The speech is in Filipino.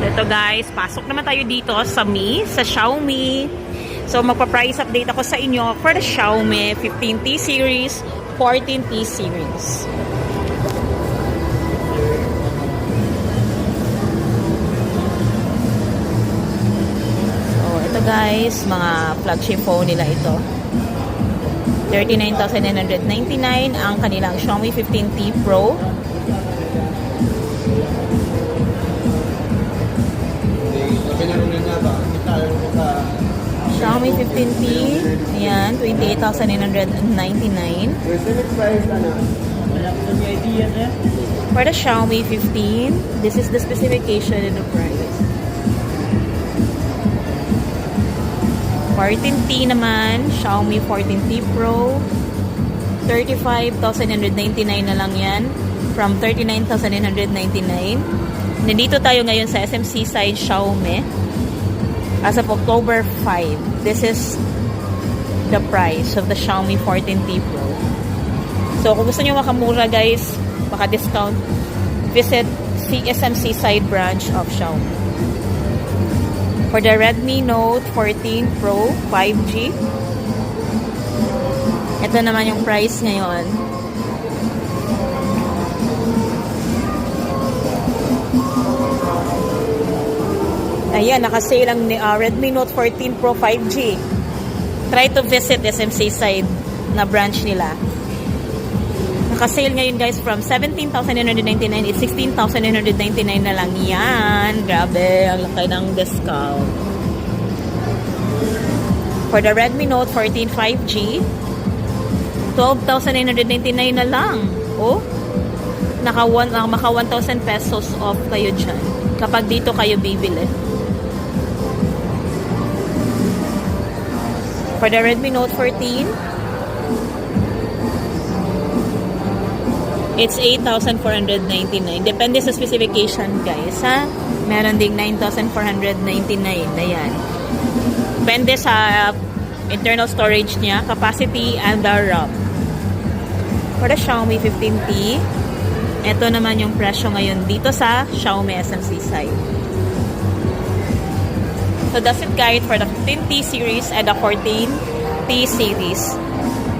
Ito guys, pasok naman tayo dito sa Xiaomi. So magpa-price update ako sa inyo for the Xiaomi 15T series, 14T series. So ito guys, mga flagship phone nila ito. 39,999 ang kanilang Xiaomi 15T Pro. Xiaomi 15T, ayan, 28,999. For the Xiaomi 15, this is the specification and the price. 14T naman, Xiaomi 14T Pro, 35,999 na lang yan, from 39,999. Nandito tayo ngayon sa SMC side Xiaomi. As of October 5, this is the price of the Xiaomi 14T Pro. So, kung gusto nyo makamura guys, maka-discount, visit SMC side branch of Xiaomi. For the Redmi Note 14 Pro 5G, ito naman yung price ngayon. Ayan, nakasale ang Redmi Note 14 Pro 5G. Try to visit SMC side na branch nila. Nakasale ngayon guys from 17,999, it's 16,999 na lang yan. Grabe, ang laki ng discount. For the Redmi Note 14 5G, 12,999 na lang. Oh, maka 1,000 pesos off kayo dyan kapag dito kayo bibili. For the Redmi Note 14, it's 8,499. Depende sa specification guys, ha? Meron ding 9,499. Ayan. Depende sa internal storage niya, capacity, and the RAM. For the Xiaomi 15T, ito naman yung presyo ngayon dito sa Xiaomi SMC side. So that's it guys for the 15T series and the 14T series.